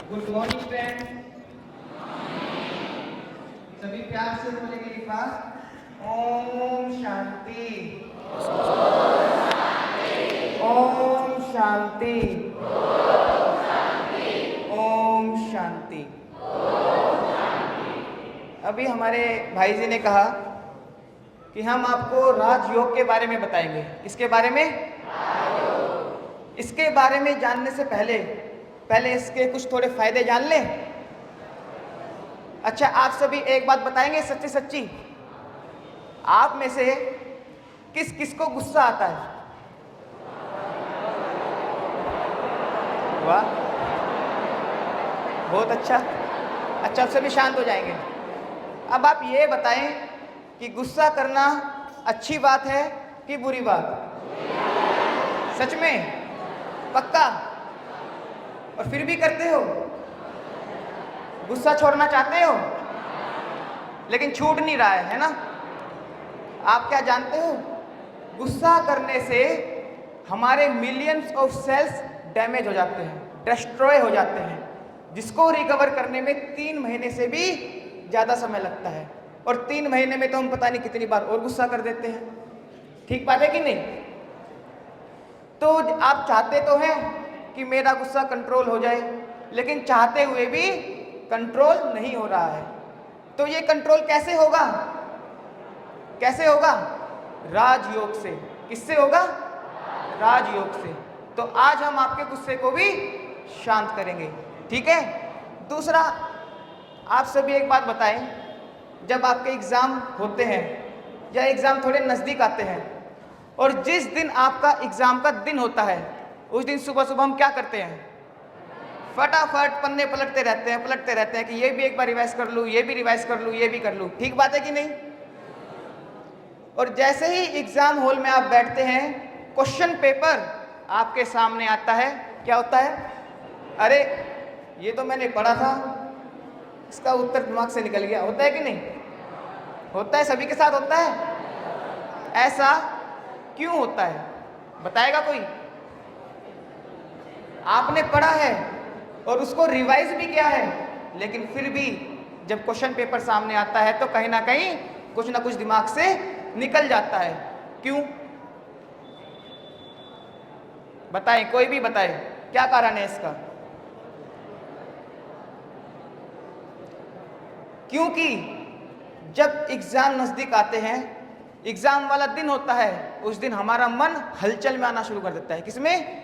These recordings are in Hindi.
Good morning friend. सभी प्यार से बोलेंगे एक बार, ओम शांति। ओम शांति। ओम शांति। अभी हमारे भाई जी ने कहा कि हम आपको राजयोग के बारे में बताएंगे। किसके बारे में? इसके बारे में जानने से पहले इसके कुछ थोड़े फायदे जान लें। अच्छा, आप सभी एक बात बताएंगे सच्ची सच्ची, आप में से किस किस को गुस्सा आता है? वाह, बहुत अच्छा। अच्छा, आप सभी शांत हो जाएंगे। अब आप ये बताएं कि गुस्सा करना अच्छी बात है कि बुरी बात? सच में? पक्का? और फिर भी करते हो? गुस्सा छोड़ना चाहते हो लेकिन छूट नहीं रहा है ना? आप क्या जानते हो, गुस्सा करने से हमारे मिलियंस ऑफ सेल्स डैमेज हो जाते हैं, डिस्ट्रॉय हो जाते हैं, जिसको रिकवर करने में 3 महीने से भी ज़्यादा समय लगता है। और 3 महीने में तो हम पता नहीं कितनी बार और गुस्सा कर देते हैं। ठीक बात है कि नहीं? तो आप चाहते तो हैं कि मेरा गुस्सा कंट्रोल हो जाए, लेकिन चाहते हुए भी कंट्रोल नहीं हो रहा है। तो ये कंट्रोल कैसे होगा? कैसे होगा? राजयोग से। किससे होगा? राजयोग से। तो आज हम आपके गुस्से को भी शांत करेंगे, ठीक है? दूसरा, आप सभी एक बात बताएं, जब आपके एग्जाम होते हैं या एग्जाम थोड़े नजदीक आते हैं और जिस दिन आपका एग्जाम का दिन होता है उस दिन सुबह सुबह हम क्या करते हैं? फटाफट पन्ने पलटते रहते हैं कि ये भी एक बार रिवाइज कर लूँ, ये भी रिवाइज कर लूँ, ये भी कर लूँ। ठीक बात है कि नहीं? और जैसे ही एग्जाम हॉल में आप बैठते हैं, क्वेश्चन पेपर आपके सामने आता है, क्या होता है? अरे ये तो मैंने पढ़ा था, इसका उत्तर दिमाग से निकल गया। होता है कि नहीं? होता है, सभी के साथ होता है। ऐसा क्यों होता है, बताएगा कोई? आपने पढ़ा है और उसको रिवाइज भी किया है, लेकिन फिर भी जब क्वेश्चन पेपर सामने आता है तो कहीं ना कहीं कुछ ना कुछ दिमाग से निकल जाता है। क्यों? बताएं, कोई भी बताए, क्या कारण है इसका? क्योंकि जब एग्जाम नजदीक आते हैं, एग्जाम वाला दिन होता है, उस दिन हमारा मन हलचल में आना शुरू कर देता है। किसमें?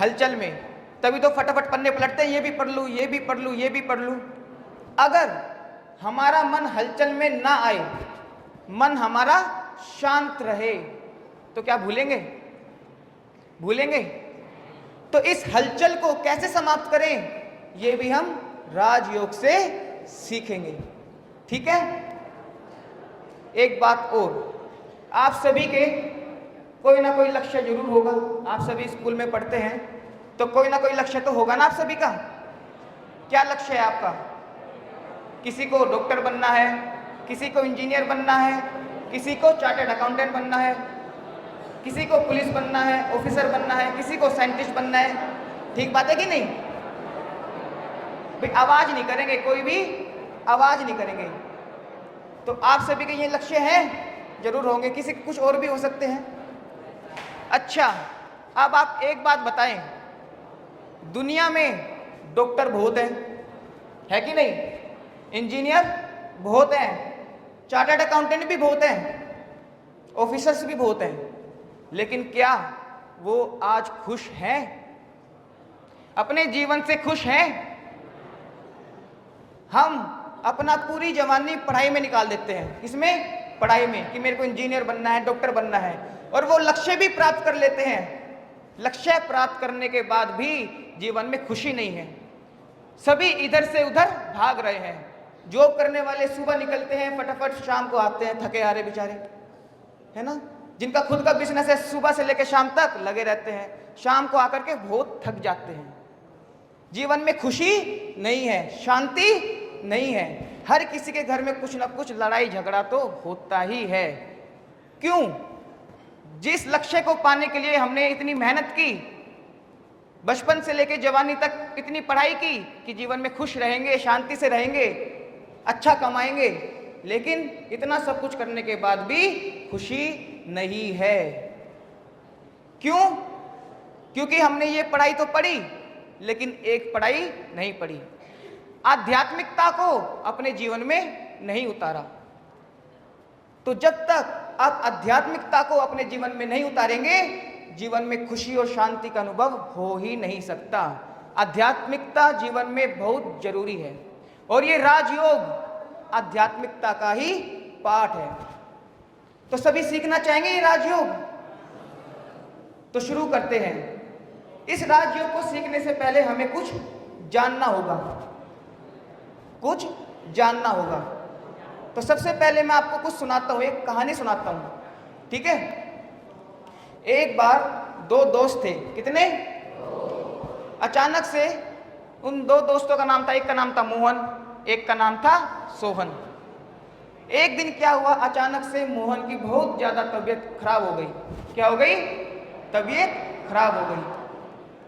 हलचल में। तभी तो फटाफट पन्ने पलटते हैं, ये भी पढ़ लूँ, ये भी पढ़ लूँ, ये भी पढ़ लूँ। अगर हमारा मन हलचल में ना आए, मन हमारा शांत रहे, तो क्या भूलेंगे? भूलेंगे? तो इस हलचल को कैसे समाप्त करें, ये भी हम राजयोग से सीखेंगे, ठीक है? एक बात और, आप सभी के कोई ना कोई लक्ष्य जरूर होगा। आप सभी स्कूल में पढ़ते हैं तो कोई ना कोई लक्ष्य तो होगा ना आप सभी का। क्या लक्ष्य है आपका? किसी को डॉक्टर बनना है, किसी को इंजीनियर बनना है, किसी को चार्टर्ड अकाउंटेंट बनना है, किसी को पुलिस बनना है, ऑफिसर बनना है, किसी को साइंटिस्ट बनना है। ठीक बात है कि नहीं? भाई आवाज नहीं करेंगे, कोई भी आवाज नहीं करेंगे। तो आप सभी के ये लक्ष्य हैं, जरूर होंगे, किसी के कुछ और भी हो सकते हैं। अच्छा, अब आप एक बात बताएं, दुनिया में डॉक्टर बहुत हैं, है कि नहीं? इंजीनियर बहुत हैं, चार्टर्ड अकाउंटेंट भी बहुत हैं, ऑफिसर्स भी बहुत हैं, लेकिन क्या वो आज खुश हैं? अपने जीवन से खुश हैं? हम अपना पूरी जवानी पढ़ाई में निकाल देते हैं। किसमें? पढ़ाई में, कि मेरे को इंजीनियर बनना है, डॉक्टर बनना है, और वो लक्ष्य भी प्राप्त कर लेते हैं। लक्ष्य प्राप्त करने के बाद भी जीवन में खुशी नहीं है। सभी इधर से उधर भाग रहे हैं। जॉब करने वाले सुबह निकलते हैं, फटाफट शाम को आते हैं, थके हारे बेचारे, है ना? जिनका खुद का बिजनेस है, सुबह से लेकर शाम तक लगे रहते हैं, शाम को आकर के बहुत थक जाते हैं। जीवन में खुशी नहीं है, शांति नहीं है। हर किसी के घर में कुछ ना कुछ लड़ाई झगड़ा तो होता ही है। क्यों? जिस लक्ष्य को पाने के लिए हमने इतनी मेहनत की, बचपन से लेकर जवानी तक इतनी पढ़ाई की कि जीवन में खुश रहेंगे, शांति से रहेंगे, अच्छा कमाएंगे, लेकिन इतना सब कुछ करने के बाद भी खुशी नहीं है। क्यों? क्योंकि हमने ये पढ़ाई तो पढ़ी, लेकिन एक पढ़ाई नहीं पढ़ी, आध्यात्मिकता को अपने जीवन में नहीं उतारा। तो जब तक आप आध्यात्मिकता को अपने जीवन में नहीं उतारेंगे, जीवन में खुशी और शांति का अनुभव हो ही नहीं सकता। आध्यात्मिकता जीवन में बहुत जरूरी है, और ये राजयोग आध्यात्मिकता का ही पाठ है। तो सभी सीखना चाहेंगे ये राजयोग? तो शुरू करते हैं। इस राजयोग को सीखने से पहले हमें कुछ जानना होगा, कुछ जानना होगा। तो सबसे पहले मैं आपको कुछ सुनाता हूं, एक कहानी सुनाता हूं, ठीक है? एक बार दो दोस्त थे। कितने? अचानक से उन दो दोस्तों का नाम था, एक का नाम था मोहन, एक का नाम था सोहन। एक दिन क्या हुआ, अचानक से मोहन की बहुत ज्यादा तबीयत खराब हो गई। क्या हो गई? तबीयत खराब हो गई।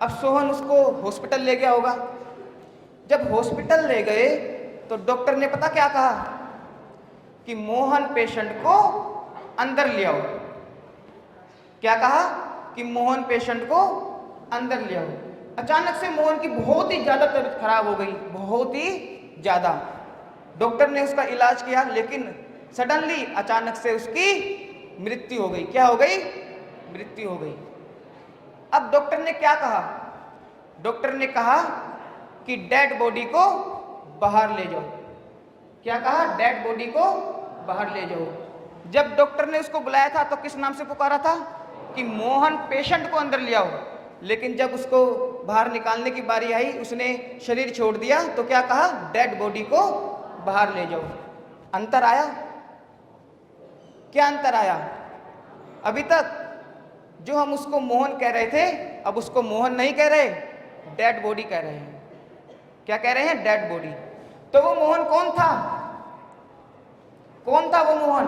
अब सोहन उसको हॉस्पिटल ले गया होगा। जब हॉस्पिटल ले गए तो डॉक्टर ने पता क्या कहा कि मोहन पेशेंट को अंदर ले आओ। क्या कहा? कि मोहन पेशेंट को अंदर ले आओ। अचानक से मोहन की बहुत ही ज्यादा तबीयत खराब हो गई, बहुत ही ज्यादा। डॉक्टर ने उसका इलाज किया, लेकिन सडनली अचानक से उसकी मृत्यु हो गई। क्या हो गई? मृत्यु हो गई। अब डॉक्टर ने क्या कहा? डॉक्टर ने कहा कि डेड बॉडी को बाहर ले जाओ। क्या कहा? डेड बॉडी को बाहर ले जाओ। जब डॉक्टर ने उसको बुलाया था तो किस नाम से पुकारा था? कि मोहन पेशेंट को अंदर ले आओ। लेकिन जब उसको बाहर निकालने की बारी आई, उसने शरीर छोड़ दिया, तो क्या कहा? डेड बॉडी को बाहर ले जाओ। अंतर आया? क्या अंतर आया? अभी तक जो हम उसको मोहन कह रहे थे, अब उसको मोहन नहीं कह रहे, डेड बॉडी कह रहे हैं। क्या कह रहे हैं? Dead body. तो वो मोहन कौन था? कौन था वो मोहन?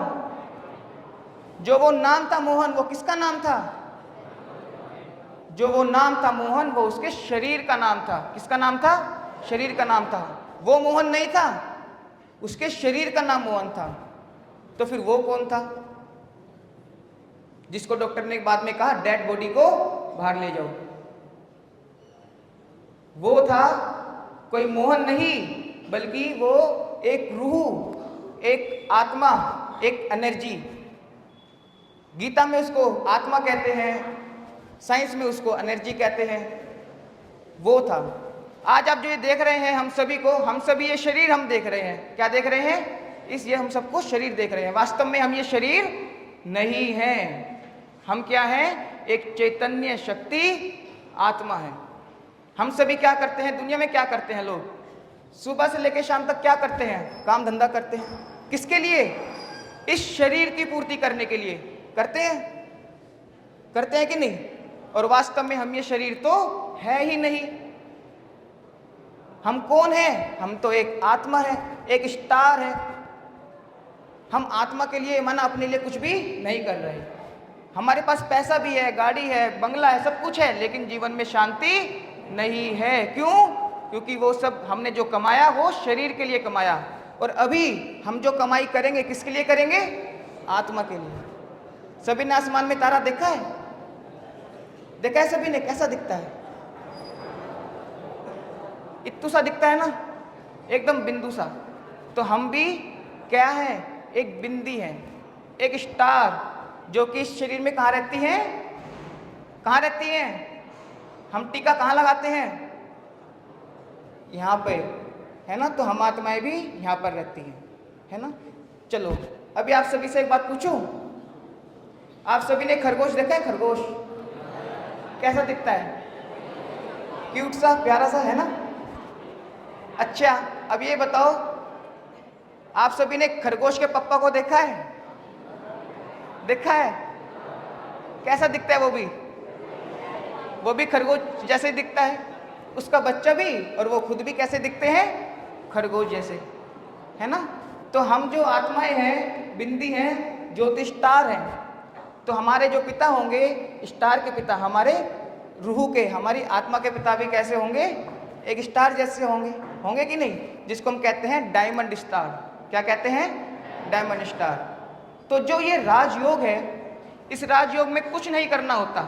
जो वो नाम था मोहन, वो किसका नाम था? जो वो नाम था मोहन, वो उसके शरीर का नाम था। किसका नाम था? शरीर का नाम था। वो मोहन नहीं था, उसके शरीर का नाम मोहन था। तो फिर वो कौन था जिसको डॉक्टर ने बाद में कहा डेड बॉडी को बाहर ले जाओ? वो था कोई मोहन नहीं, बल्कि वो एक रूह, एक आत्मा, एक एनर्जी। गीता में उसको आत्मा कहते हैं, साइंस में उसको एनर्जी कहते हैं। वो था। आज आप जो ये देख रहे हैं, हम सभी को, हम सभी ये शरीर हम देख रहे हैं। क्या देख रहे हैं? ये हम सबको शरीर देख रहे हैं। वास्तव में हम ये शरीर नहीं हैं। हम क्या हैं? एक चैतन्य शक्ति आत्मा है। हम सभी क्या करते हैं? दुनिया में क्या करते हैं लोग? सुबह से लेकर शाम तक क्या करते हैं? काम धंधा करते हैं। किसके लिए? इस शरीर की पूर्ति करने के लिए करते हैं। करते हैं कि नहीं? और वास्तव में हम ये शरीर तो है ही नहीं। हम कौन है? हम तो एक आत्मा है, एक स्टार है। हम आत्मा के लिए, माना अपने लिए कुछ भी नहीं कर रहे। हमारे पास पैसा भी है, गाड़ी है, बंगला है, सब कुछ है, लेकिन जीवन में शांति नहीं है। क्यों? क्योंकि वो सब हमने जो कमाया वो शरीर के लिए कमाया, और अभी हम जो कमाई करेंगे किसके लिए करेंगे? आत्मा के लिए। सभी ने आसमान में तारा देखा है? देखा है सभी ने? कैसा दिखता है? इत्तू सा दिखता है ना, एकदम बिंदु सा। तो हम भी क्या है? एक बिंदी है, एक स्टार, जो कि इस शरीर में कहाँ रहती है? कहाँ रहती है? हम टीका कहाँ लगाते हैं? यहाँ पे, है ना? तो हम आत्माएं भी यहाँ पर रहती हैं, है ना? चलो, अभी आप सभी से एक बात पूछूं। आप सभी ने खरगोश देखा है? खरगोश कैसा दिखता है? क्यूट सा, प्यारा सा, है ना? अच्छा, अब ये बताओ, आप सभी ने खरगोश के पप्पा को देखा है? देखा है? कैसा दिखता है वो भी खरगोश जैसे ही दिखता है। उसका बच्चा भी और वो खुद भी कैसे दिखते हैं? खरगोश जैसे, है ना? तो हम जो आत्माएं हैं, बिंदी हैं, ज्योति स्टार हैं। तो हमारे जो पिता होंगे, स्टार के पिता हमारे रूह के, हमारी आत्मा के पिता भी कैसे होंगे? एक स्टार जैसे होंगे, होंगे कि नहीं? जिसको हम कहते हैं डायमंड स्टार। क्या कहते हैं? Diamond star. तो जो ये राजयोग है, इस राजयोग में कुछ नहीं करना होता।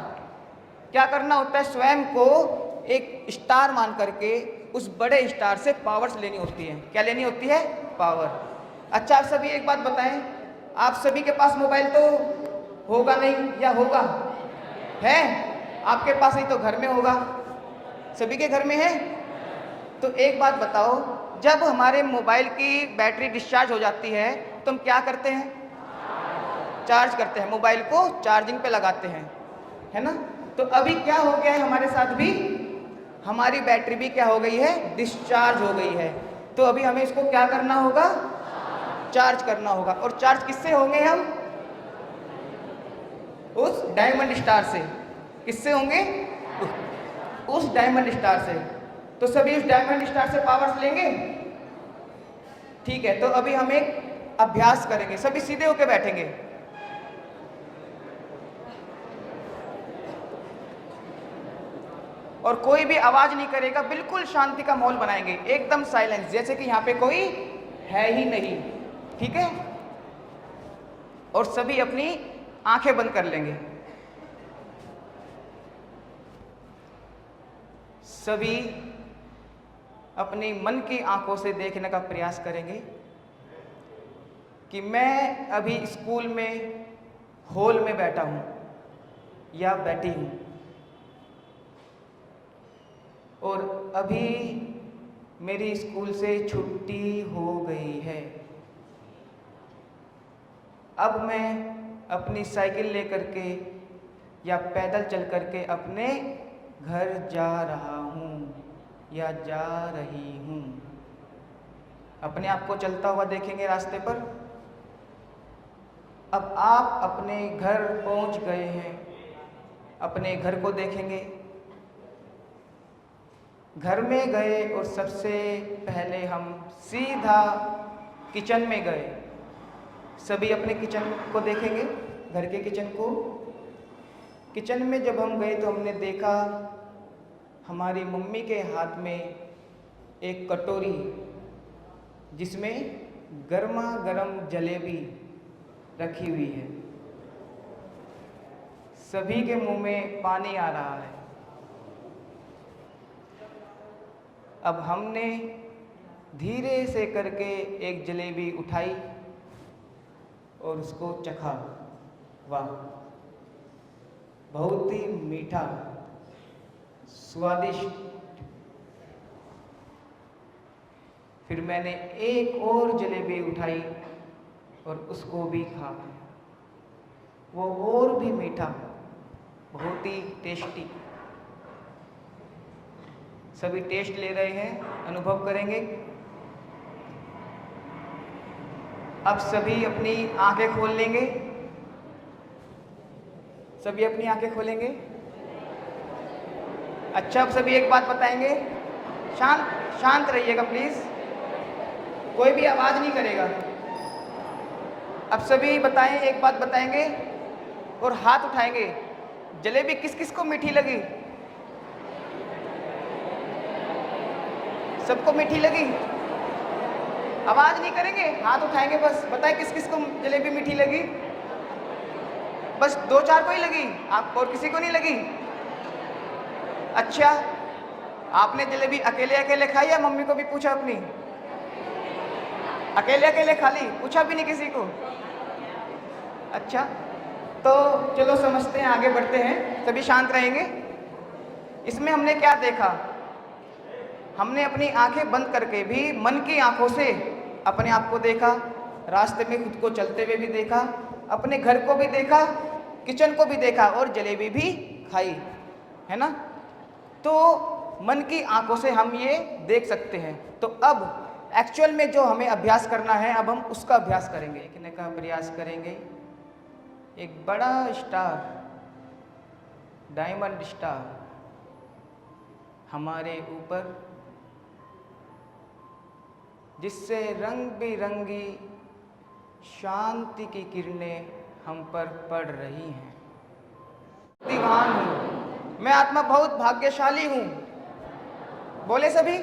क्या करना होता है? स्वयं को एक स्टार मान करके उस बड़े स्टार से पावर्स लेनी होती है। क्या लेनी होती है? पावर। अच्छा, आप सभी एक बात बताएं, आप सभी के पास मोबाइल तो होगा नहीं, या होगा? है आपके पास, नहीं तो घर में होगा। सभी के घर में है। तो एक बात बताओ, जब हमारे मोबाइल की बैटरी डिस्चार्ज हो जाती है तो हम क्या करते हैं? चार्ज करते हैं, मोबाइल को चार्जिंग पे लगाते हैं, है ना? तो अभी क्या हो गया है हमारे साथ भी? हमारी बैटरी भी क्या हो गई है? डिस्चार्ज हो गई है। तो अभी हमें इसको क्या करना होगा? चार्ज करना होगा। और चार्ज किससे होंगे हम? उस डायमंड स्टार से। किससे होंगे? उस डायमंड स्टार से। तो सभी उस डायमंड स्टार से पावर्स लेंगे। ठीक है, तो अभी हम एक अभ्यास करेंगे। सभी सीधे होकर बैठेंगे। और कोई भी आवाज नहीं करेगा, बिल्कुल शांति का माहौल बनाएंगे, एकदम साइलेंस, जैसे कि यहां पे कोई है ही नहीं। ठीक है? और सभी अपनी आंखें बंद कर लेंगे। सभी अपनी मन की आंखों से देखने का प्रयास करेंगे कि मैं अभी स्कूल में हॉल में बैठा हूं या बैठी हूं, और अभी मेरी स्कूल से छुट्टी हो गई है। अब मैं अपनी साइकिल लेकर के या पैदल चल करके अपने घर जा रहा हूँ या जा रही हूँ। अपने आप को चलता हुआ देखेंगे रास्ते पर। अब आप अपने घर पहुँच गए हैं, अपने घर को देखेंगे। घर में गए और सबसे पहले हम सीधा किचन में गए। सभी अपने किचन को देखेंगे, घर के किचन को। किचन में जब हम गए तो हमने देखा हमारी मम्मी के हाथ में एक कटोरी, जिसमें गर्मा गर्म जलेबी रखी हुई है। सभी के मुंह में पानी आ रहा है। अब हमने धीरे से करके एक जलेबी उठाई और उसको चखा। वाह, बहुत ही मीठा, स्वादिष्ट। फिर मैंने एक और जलेबी उठाई और उसको भी खा। वो और भी मीठा, बहुत ही टेस्टी। सभी टेस्ट ले रहे हैं, अनुभव करेंगे। अब सभी अपनी आंखें खोल लेंगे। सभी अपनी आंखें खोलेंगे। अच्छा, अब सभी एक बात बताएंगे। शांत रहिएगा प्लीज, कोई भी आवाज नहीं करेगा। अब सभी बताएं, एक बात बताएंगे और हाथ उठाएंगे। जलेबी किस किस को मीठी लगी? सबको मीठी लगी? आवाज नहीं करेंगे, हाथ उठाएंगे बस। बताएं किस किस को जलेबी मीठी लगी? बस 2-4 को ही लगी, आप और किसी को नहीं लगी? अच्छा, आपने जलेबी अकेले अकेले खाई या मम्मी को भी पूछा अपनी? अकेले अकेले खा ली, पूछा भी नहीं किसी को? अच्छा, तो चलो समझते हैं, आगे बढ़ते हैं। सभी शांत रहेंगे। इसमें हमने क्या देखा? हमने अपनी आंखें बंद करके भी मन की आंखों से अपने आप को देखा, रास्ते में खुद को चलते हुए भी देखा, अपने घर को भी देखा, किचन को भी देखा और जलेबी भी खाई, है ना? तो मन की आंखों से हम ये देख सकते हैं। तो अब एक्चुअल में जो हमें अभ्यास करना है, अब हम उसका अभ्यास करेंगे, देखने का प्रयास करेंगे। एक बड़ा स्टार, डायमंड स्टार हमारे ऊपर, जिससे रंग बिरंगी शांति की किरणें हम पर पड़ रही हैं। दीवान हूँ मैं आत्मा बहुत भाग्यशाली हूं। बोले सभी,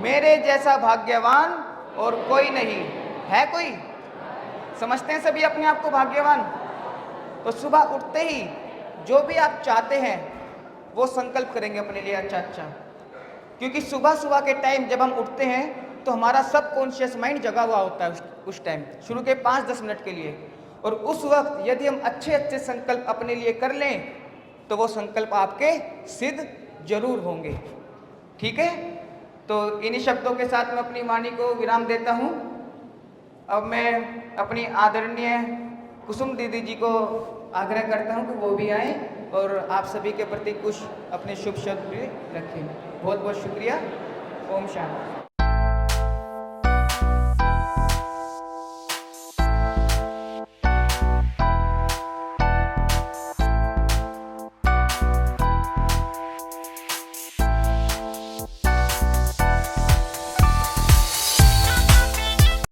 मेरे जैसा भाग्यवान और कोई नहीं है। कोई समझते हैं सभी अपने आप को भाग्यवान? तो सुबह उठते ही जो भी आप चाहते हैं वो संकल्प करेंगे अपने लिए अच्छा अच्छा, क्योंकि सुबह सुबह के टाइम जब हम उठते हैं तो हमारा सबकॉन्शियस माइंड जगा हुआ होता है उस टाइम, शुरू के 5-10 मिनट के लिए। और उस वक्त यदि हम अच्छे अच्छे संकल्प अपने लिए कर लें तो वो संकल्प आपके सिद्ध जरूर होंगे। ठीक है, तो इन्हीं शब्दों के साथ मैं अपनी वाणी को विराम देता हूँ। अब मैं अपनी आदरणीय कुसुम दीदी जी को आग्रह करता हूँ कि वो भी आए और आप सभी के प्रति कुछ अपने शुभ शब्द भी रखें। बहुत बहुत शुक्रिया। ओम शांति।